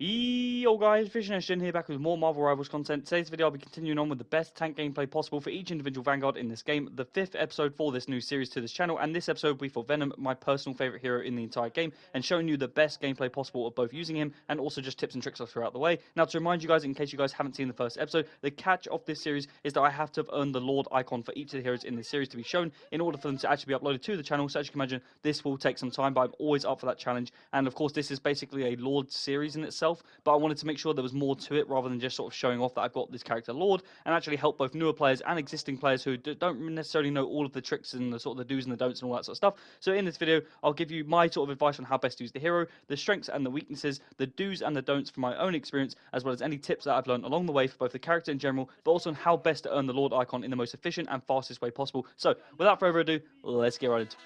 Yo guys, Vision here back with more Marvel Rivals content. Today's video I'll be continuing on with the best tank gameplay possible for each individual Vanguard in this game, the 5th episode for this new series to this channel, and this episode will be for Venom, my personal favourite hero in the entire game, and showing you the best gameplay possible of both using him and also just tips and tricks throughout the way. Now to remind you guys, in case you guys haven't seen the first episode, the catch of this series is that I have to have earned the Lord icon for each of the heroes in this series to be shown in order for them to actually be uploaded to the channel, so as you can imagine this will take some time, but I'm always up for that challenge, and of course this is basically a Lord series in itself, but I wanted to make sure there was more to it rather than just sort of showing off that I've got this character Lord, and actually help both newer players and existing players who don't necessarily know all of the tricks and the sort of the do's and the don'ts and all that sort of stuff. So in this video I'll give you my sort of advice on how best to use the hero, the strengths and the weaknesses, the do's and the don'ts from my own experience, as well as any tips that I've learned along the way for both the character in general, but also on how best to earn the Lord icon in the most efficient and fastest way possible. So without further ado, let's get right into it.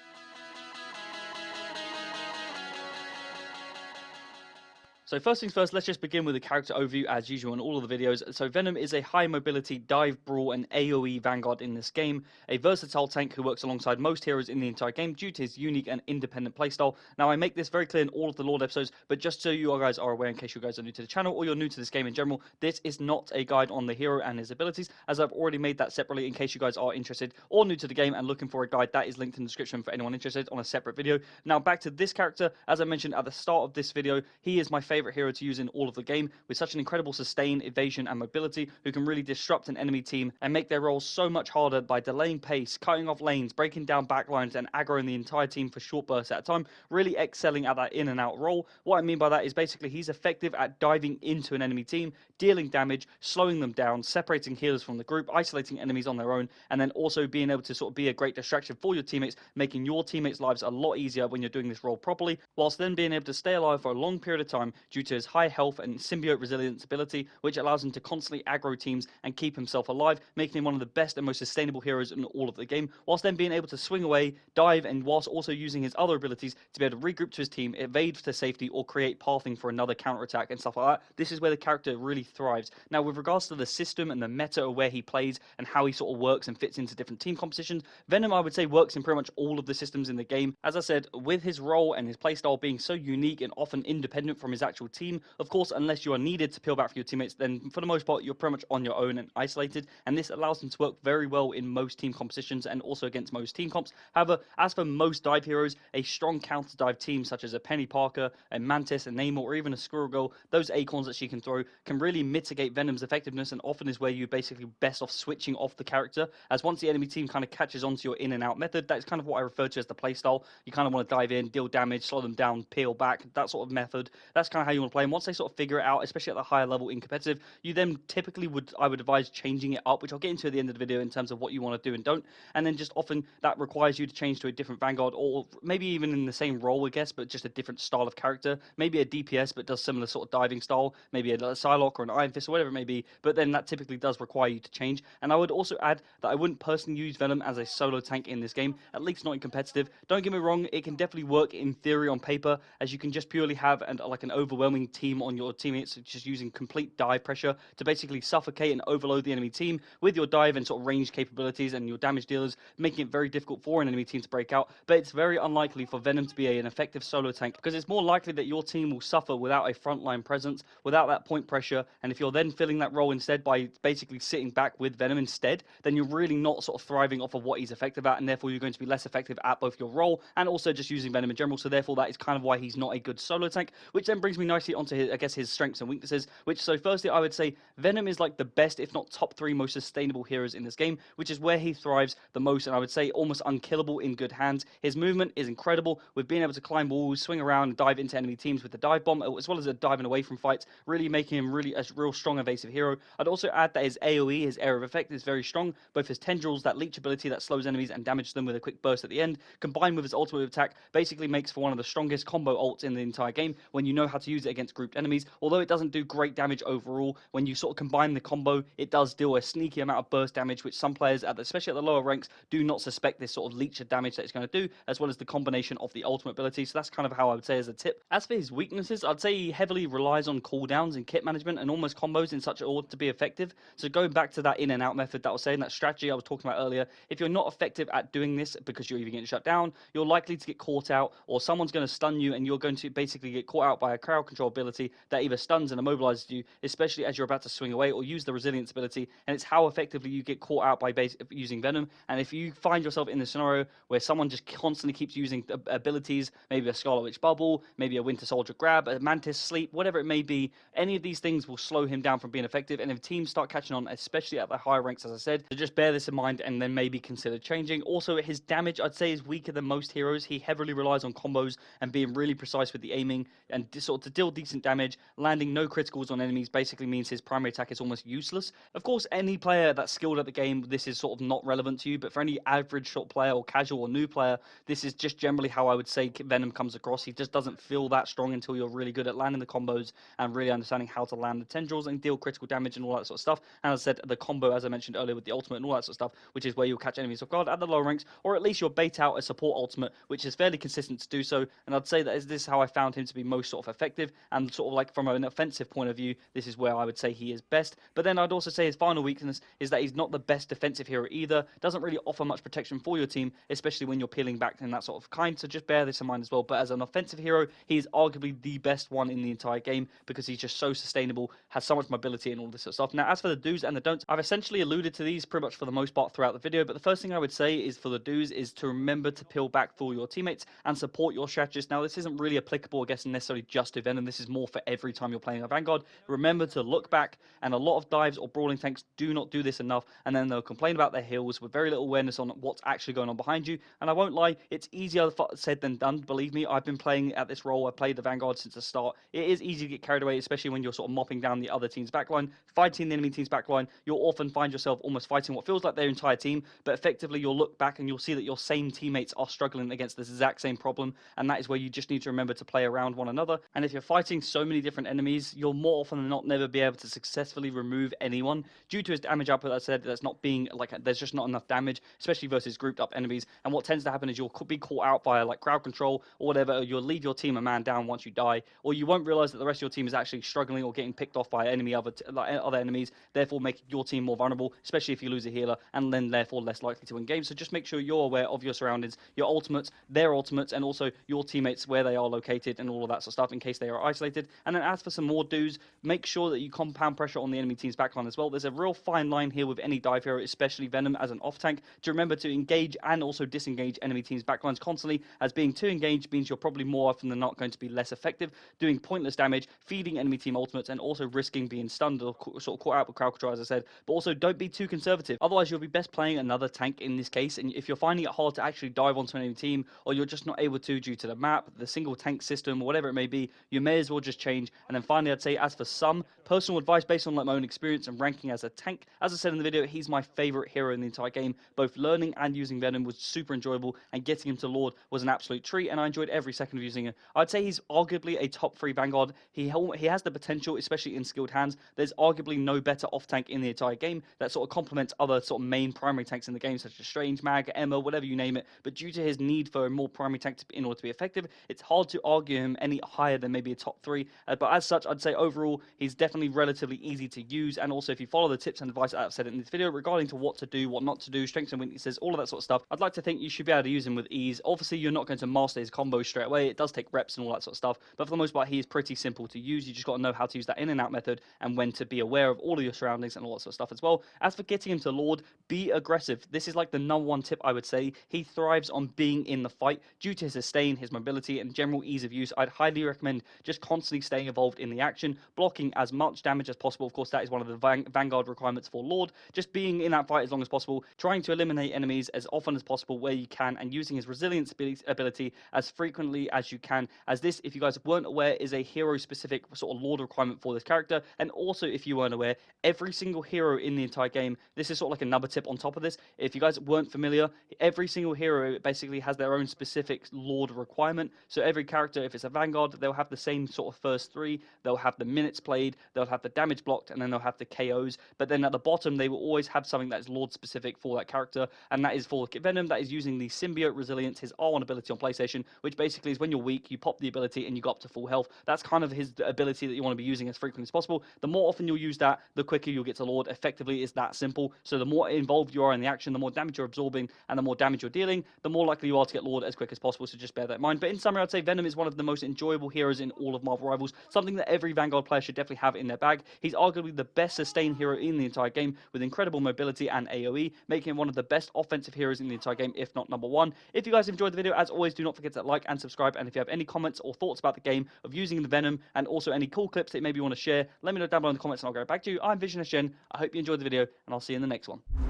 So first things first, let's just begin with the character overview as usual in all of the videos. So Venom is a high mobility, dive, brawl and AoE Vanguard in this game, a versatile tank who works alongside most heroes in the entire game due to his unique and independent playstyle. Now I make this very clear in all of the Lord episodes, but just so you guys are aware, in case you guys are new to the channel or you're new to this game in general, this is not a guide on the hero and his abilities, as I've already made that separately in case you guys are interested or new to the game and looking for a guide. That is linked in the description for anyone interested on a separate video. Now back to this character, as I mentioned at the start of this video, he is my favorite hero to use in all of the game, with such an incredible sustain, evasion and mobility, who can really disrupt an enemy team and make their roles so much harder by delaying pace, cutting off lanes, breaking down backlines and aggroing the entire team for short bursts at a time, really excelling at that in and out role. What I mean by that is basically he's effective at diving into an enemy team, dealing damage, slowing them down, separating healers from the group, isolating enemies on their own, and then also being able to sort of be a great distraction for your teammates, making your teammates' lives a lot easier when you're doing this role properly, whilst then being able to stay alive for a long period of time due to his high health and symbiote resilience ability, which allows him to constantly aggro teams and keep himself alive, making him one of the best and most sustainable heroes in all of the game, whilst then being able to swing away, dive, and whilst also using his other abilities to be able to regroup to his team, evade to safety, or create pathing for another counter-attack and stuff like that. This is where the character really thrives. Now with regards to the system and the meta of where he plays and how he sort of works and fits into different team compositions, Venom I would say works in pretty much all of the systems in the game. As I said, with his role and his playstyle being so unique and often independent from his actual team, of course unless you are needed to peel back for your teammates, then for the most part you're pretty much on your own and isolated, and this allows him to work very well in most team compositions and also against most team comps. However, as for most dive heroes, a strong counter dive team such as a Penny Parker, a Mantis, a Namor, or even a Squirrel Girl, those acorns that she can throw can really mitigate Venom's effectiveness, and often is where you basically best off switching off the character, as once the enemy team kind of catches on to your in and out method, that's kind of what I refer to as the playstyle. You kind of want to dive in, deal damage, slow them down, peel back, that sort of method. That's kind of how you want to play, and once they sort of figure it out, especially at the higher level in competitive, you then typically I would advise changing it up, which I'll get into at the end of the video in terms of what you want to do and don't, and then just often that requires you to change to a different Vanguard, or maybe even in the same role I guess, but just a different style of character, maybe a DPS but does similar sort of diving style, maybe a Psylocke or an Iron Fist or whatever it may be, but then that typically does require you to change. And I would also add that I wouldn't personally use Venom as a solo tank in this game, at least not in competitive. Don't get me wrong, it can definitely work in theory on paper, as you can just purely have like an overwhelming team on your teammates, just using complete dive pressure to basically suffocate and overload the enemy team with your dive and sort of range capabilities and your damage dealers, making it very difficult for an enemy team to break out. But it's very unlikely for Venom to be an effective solo tank, because it's more likely that your team will suffer without a frontline presence, without that point pressure, and if you're then filling that role instead by basically sitting back with Venom instead, then you're really not sort of thriving off of what he's effective at, and therefore you're going to be less effective at both your role and also just using Venom in general. So therefore that is kind of why he's not a good solo tank, which then brings me nicely onto his, I guess, his strengths and weaknesses, which, so firstly I would say Venom is like the best, if not top 3 most sustainable heroes in this game, which is where he thrives the most, and I would say almost unkillable in good hands. His movement is incredible, with being able to climb walls, swing around and dive into enemy teams with the dive bomb, as well as diving away from fights, really making him really a real strong evasive hero. I'd also add that his AoE, his area of effect, is very strong, both his tendrils, that leech ability that slows enemies and damages them with a quick burst at the end, combined with his ultimate attack, basically makes for one of the strongest combo ults in the entire game when you know how to use it against grouped enemies. Although it doesn't do great damage overall, when you sort of combine the combo, it does deal a sneaky amount of burst damage, which some players, especially at the lower ranks, do not suspect this sort of leech of damage that it's going to do, as well as the combination of the ultimate ability. So that's kind of how I would say as a tip. As for his weaknesses, I'd say he heavily relies on cooldowns and kit management and almost combos in such order to be effective. So going back to that in and out method that I was saying, that strategy I was talking about earlier, if you're not effective at doing this because you're either getting shut down, you're likely to get caught out, or someone's going to stun you and you're going to basically get caught out by a crowd crowd control ability that either stuns and immobilizes you, especially as you're about to swing away, or use the resilience ability, and it's how effectively you get caught out by using Venom. And if you find yourself in this scenario where someone just constantly keeps using abilities, maybe a Scarlet Witch bubble, maybe a Winter Soldier grab, a Mantis sleep, whatever it may be, any of these things will slow him down from being effective. And if teams start catching on, especially at the higher ranks, as I said, so just bear this in mind and then maybe consider changing. Also, his damage, I'd say, is weaker than most heroes. He heavily relies on combos and being really precise with the aiming, and sort of to deal decent damage. Landing no criticals on enemies basically means his primary attack is almost useless. Of course, any player that's skilled at the game, this is sort of not relevant to you, but for any average shot player or casual or new player, this is just generally how I would say Venom comes across. He just doesn't feel that strong until you're really good at landing the combos and really understanding how to land the tendrils and deal critical damage and all that sort of stuff. And as I said, the combo, as I mentioned earlier, with the ultimate and all that sort of stuff, which is where you'll catch enemies off guard at the lower ranks, or at least you'll bait out a support ultimate, which is fairly consistent to do so. And I'd say that this is how I found him to be most sort of effective, and sort of like from an offensive point of view, this is where I would say he is best. But then I'd also say his final weakness is that he's not the best defensive hero either. Doesn't really offer much protection for your team, especially when you're peeling back and that sort of kind. So just bear this in mind as well. But as an offensive hero, he is arguably the best one in the entire game because he's just so sustainable, has so much mobility and all this sort of stuff. Now, as for the do's and the don'ts, I've essentially alluded to these pretty much for the most part throughout the video. But the first thing I would say is for the do's is to remember to peel back for your teammates and support your strategist. Now, this isn't really applicable, I guess, necessarily just to Venom. This is more for every time you're playing a Vanguard. Remember to look back, and a lot of dives or brawling tanks do not do this enough, and then they'll complain about their heals with very little awareness on what's actually going on behind you. And I won't lie, it's easier said than done. Believe me, I've been playing at this role. I've played the Vanguard since the start. It is easy to get carried away, especially when you're sort of mopping down the other team's backline, fighting the enemy team's backline. You'll often find yourself almost fighting what feels like their entire team, but effectively you'll look back and you'll see that your same teammates are struggling against this exact same problem, and that is where you just need to remember to play around one another. And if you're fighting so many different enemies, you'll more often than not never be able to successfully remove anyone due to his damage output. As I said, that's not being like, there's just not enough damage, especially versus grouped up enemies. And what tends to happen is you'll be caught out by like crowd control or whatever. You'll leave your team a man down once you die, or you won't realize that the rest of your team is actually struggling or getting picked off by other enemies, therefore making your team more vulnerable, especially if you lose a healer, and then therefore less likely to win games. So just make sure you're aware of your surroundings, your ultimates, their ultimates, and also your teammates, where they are located and all of that sort of stuff in case they are isolated. And then as for some more do's, make sure that you compound pressure on the enemy team's backline as well. There's a real fine line here with any dive hero, especially Venom as an off tank, to remember to engage and also disengage enemy team's backlines constantly, as being too engaged means you're probably more often than not going to be less effective, doing pointless damage, feeding enemy team ultimates, and also risking being stunned or sort of caught out with crowd control, as I said. But also don't be too conservative, otherwise you'll be best playing another tank in this case. And if you're finding it hard to actually dive onto an enemy team, or you're just not able to due to the map, the single tank system, or whatever it may be, you may as well just change. And then finally, I'd say, as for some personal advice based on like my own experience and ranking as a tank, as I said in the video, he's my favorite hero in the entire game. Both learning and using Venom was super enjoyable, and getting him to Lord was an absolute treat, and I enjoyed every second of using it. I'd say he's arguably a top 3 Vanguard. He has the potential, especially in skilled hands. There's arguably no better off tank in the entire game that sort of complements other sort of main primary tanks in the game, such as Strange, Mag, Emma, whatever you name it. But due to his need for a more primary tank in order to be effective, it's hard to argue him any higher than maybe a top 3. But as such, I'd say overall, he's definitely relatively easy to use. And also, if you follow the tips and advice I've said in this video regarding to what to do, what not to do, strengths and weaknesses, all of that sort of stuff, I'd like to think you should be able to use him with ease. Obviously, you're not going to master his combos straight away. It does take reps and all that sort of stuff. But for the most part, he is pretty simple to use. You just got to know how to use that in and out method, and when to be aware of all of your surroundings and all that sort of stuff as well. As for getting him to Lord, be aggressive. This is like the #1 tip I would say. He thrives on being in the fight due to his sustain, his mobility, and general ease of use. I'd highly recommend just constantly staying involved in the action, blocking as much damage as possible. Of course, that is one of the Vanguard requirements for Lord. Just being in that fight as long as possible, trying to eliminate enemies as often as possible where you can, and using his resilience ability as frequently as you can, as this, if you guys weren't aware, is a hero-specific sort of Lord requirement for this character. And also, if you weren't aware, every single hero in the entire game, this is sort of like another tip on top of this. If you guys weren't familiar, every single hero basically has their own specific Lord requirement. So every character, if it's a Vanguard, they'll have the same sort of first 3. They'll have the minutes played, they'll have the damage blocked, and then they'll have the KOs. But then at the bottom, they will always have something that is Lord specific for that character, and that is for Venom. That is using the Symbiote Resilience, his R1 ability on PlayStation, which basically is when you're weak, you pop the ability and you go up to full health. That's kind of his ability that you want to be using as frequently as possible. The more often you'll use that, the quicker you'll get to Lord. Effectively, it's that simple. So the more involved you are in the action, the more damage you're absorbing, and the more damage you're dealing, the more likely you are to get Lord as quick as possible. So just bear that in mind. But in summary, I'd say Venom is one of the most enjoyable heroes in all of Marvel Rivals, something that every Vanguard player should definitely have in their bag. He's arguably the best sustained hero in the entire game, with incredible mobility and AoE, making him one of the best offensive heroes in the entire game, if not number one. If you guys enjoyed the video, as always, do not forget to like and subscribe, and if you have any comments or thoughts about the game, of using the Venom, and also any cool clips that maybe you want to share, let me know down below in the comments and I'll go back to you. I'm Visionist Gen. I hope you enjoyed the video, and I'll see you in the next one.